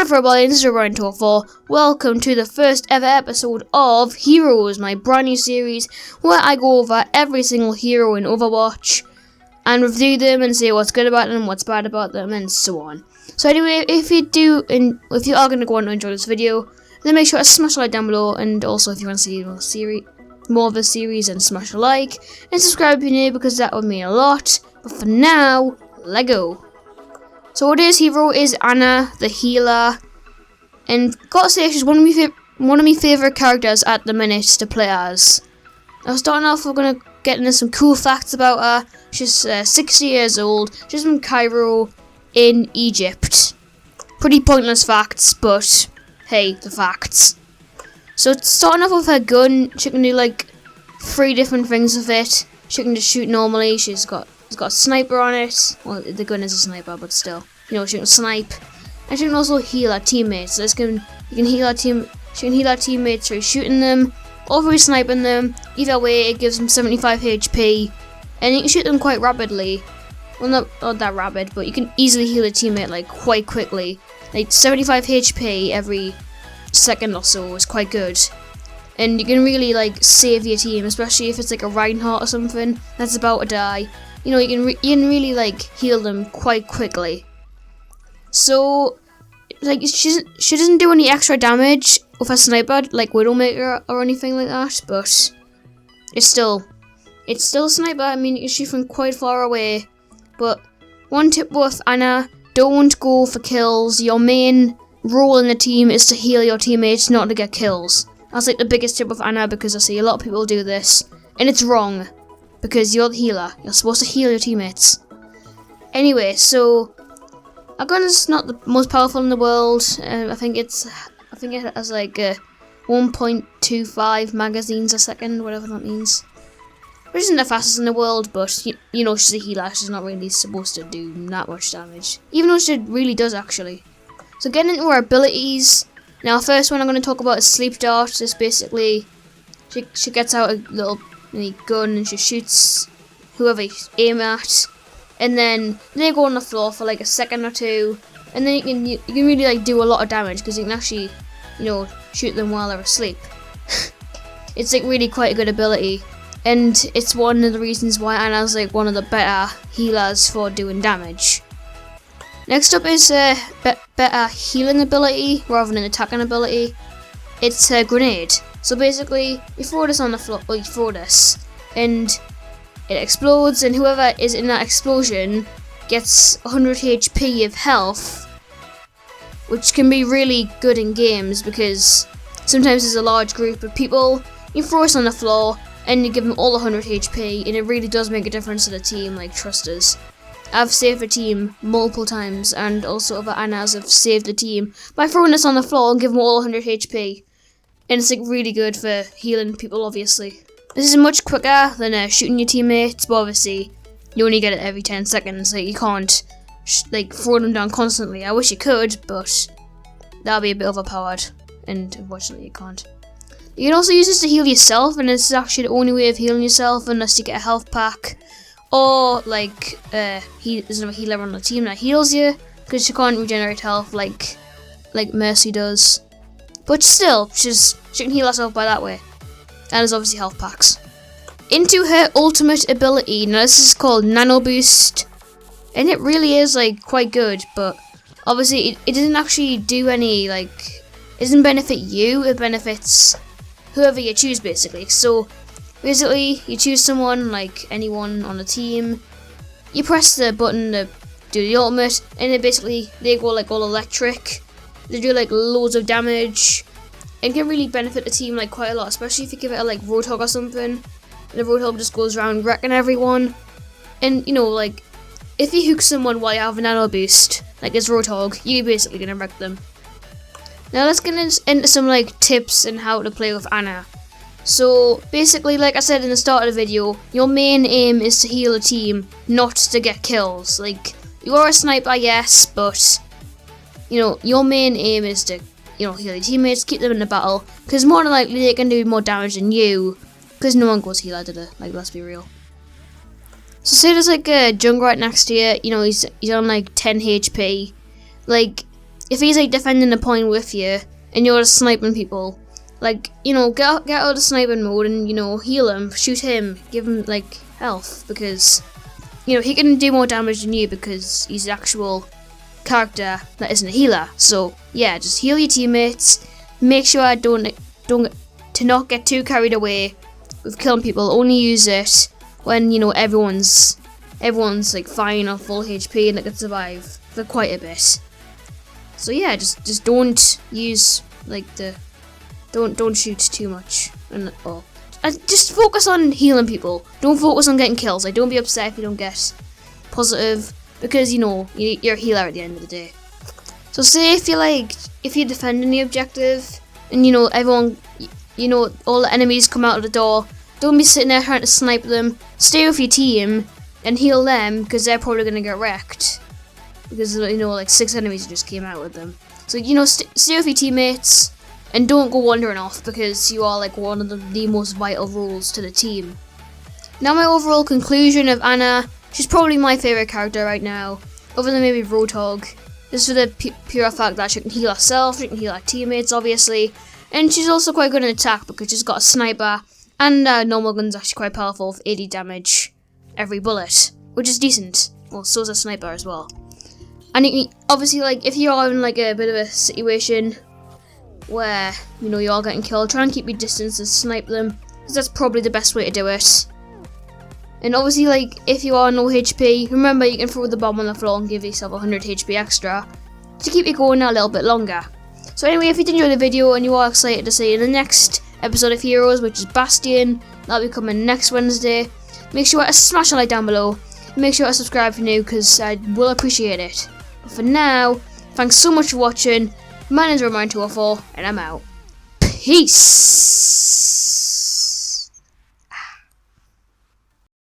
What up everybody, this is Ryan24. Welcome to the first ever episode of Heroes, my brand new series where I go over every single hero in Overwatch and review them and say what's good about them, what's bad about them, and so on. So anyway, if you are going to go on to enjoy this video, then make sure to smash a like down below, and also if you want to see more of the series, then smash a like and subscribe if you're new, because that would mean a lot. But for now, let go. So today's hero is Ana, the healer, and gotta say she's one of my favourite characters at the minute to play as. Now starting off, we're gonna get into some cool facts about her. She's 60 years old. She's from Cairo in Egypt. Pretty pointless facts, but hey, the facts. So starting off with her gun, she can do like 3 different things with it. She can just shoot normally. It's got a sniper on it. Well, the gun is a sniper, but still, she can snipe, and she can also heal her teammates. So she can heal her teammates through shooting them or through sniping them. Either way, it gives them 75 HP, and you can shoot them quite rapidly. Well, not that rapid, but you can easily heal a teammate like quite quickly. Like 75 HP every second or so is quite good. And you can really like save your team, especially if it's like a Reinhardt or something that's about to die. You can really like heal them quite quickly. So like she doesn't do any extra damage with a sniper like Widowmaker or anything like that, but it's still a sniper. I mean, you can shoot from quite far away. But one tip with Ana: don't go for kills. Your main role in the team is to heal your teammates, not to get kills. That's like the biggest tip with Ana, because I see a lot of people do this, and it's wrong. Because you're the healer, you're supposed to heal your teammates. Anyway, so our gun is not the most powerful in the world. I think it has like 1.25 magazines a second, whatever that means. Which isn't the fastest in the world, but she's a healer. She's not really supposed to do that much damage, even though she really does actually. So getting into her abilities. Now, first one I'm going to talk about is Sleep Dart. It's basically she gets out a little gun and she shoots whoever you aim at, and then they go on the floor for like a second or two, and then you can really like do a lot of damage because you can actually shoot them while they're asleep. It's like really quite a good ability, and it's one of the reasons why Ana's like one of the better healers for doing damage. Next up is better healing ability rather than attacking ability. It's a grenade. So basically, you throw this on the floor, or you throw this, and it explodes, and whoever is in that explosion gets 100 HP of health, which can be really good in games because sometimes there's a large group of people. You throw this on the floor, and you give them all 100 HP, and it really does make a difference to the team, like trust us. I've saved a team multiple times, and also other Anas have saved the team by throwing this on the floor and giving them all 100 HP. And it's like really good for healing people, obviously. This is much quicker than shooting your teammates, but obviously you only get it every 10 seconds. Like you can't throw them down constantly. I wish you could, but that'll be a bit overpowered, and unfortunately you can't. You can also use this to heal yourself, and this is actually the only way of healing yourself unless you get a health pack, or like there's another healer on the team that heals you, because you can't regenerate health like Mercy does. But still, she can heal herself by that way. And there's obviously health packs. Into her ultimate ability. Now this is called Nano Boost. And it really is like quite good, but obviously it doesn't actually do any it doesn't benefit you, it benefits whoever you choose basically. So basically you choose someone, like anyone on the team, you press the button to do the ultimate, and then basically they go like all electric. They do like loads of damage, and can really benefit the team like quite a lot, especially if you give it a like Roadhog or something. And the Roadhog just goes around wrecking everyone. And like if you hook someone while you have a Nano Boost, like this Roadhog, you're basically gonna wreck them. Now let's get into some like tips and how to play with Ana. So basically, like I said in the start of the video, your main aim is to heal a team, not to get kills. Like you are a sniper, yes, but your main aim is to, heal your teammates, keep them in the battle, because more than likely they can do more damage than you, because no one goes healer, like, let's be real. So say there's like a junk right next to you, he's on like 10 HP, like, if he's like defending a point with you and you're just sniping people, like, you know, get out of the sniping mode and, you know, heal him, shoot him, give him like health, because, you know, he can do more damage than you because he's an actual character that isn't a healer. So yeah, just heal your teammates. Make sure I don't not get too carried away with killing people. Only use it when, you know, everyone's like fine or full HP and they can survive for quite a bit. So yeah, just don't use like don't shoot too much and just focus on healing people. Don't focus on getting kills. Like, don't be upset if you don't get positive, because, you know, you're a healer at the end of the day. So say if you're defending the objective and, you know, everyone, you know, all the enemies come out of the door, don't be sitting there trying to snipe them. Stay with your team and heal them, because they're probably gonna get wrecked, because, you know, like 6 enemies just came out with them. So, you know, stay with your teammates and don't go wandering off, because you are like one of the most vital roles to the team. Now, my overall conclusion of Ana, she's probably my favourite character right now, other than maybe Roadhog, just for the pure fact that she can heal herself, she can heal her teammates, obviously, and she's also quite good in attack because she's got a sniper, and normal gun's actually quite powerful with 80 damage every bullet, which is decent. Well, so is a sniper as well. And obviously, like, if you are in like a bit of a situation where, you know, you're all getting killed, try and keep your distance and snipe them, because that's probably the best way to do it. And obviously, like, if you are no HP, remember you can throw the bomb on the floor and give yourself 100 HP extra to keep you going a little bit longer. So anyway, if you did enjoy the video and you are excited to see in the next episode of Heroes, which is Bastion, that'll be coming next Wednesday, make sure to smash a like down below, and make sure to subscribe if you're new, because I will appreciate it. But for now, thanks so much for watching. My name is Roman204, and I'm out. Peace!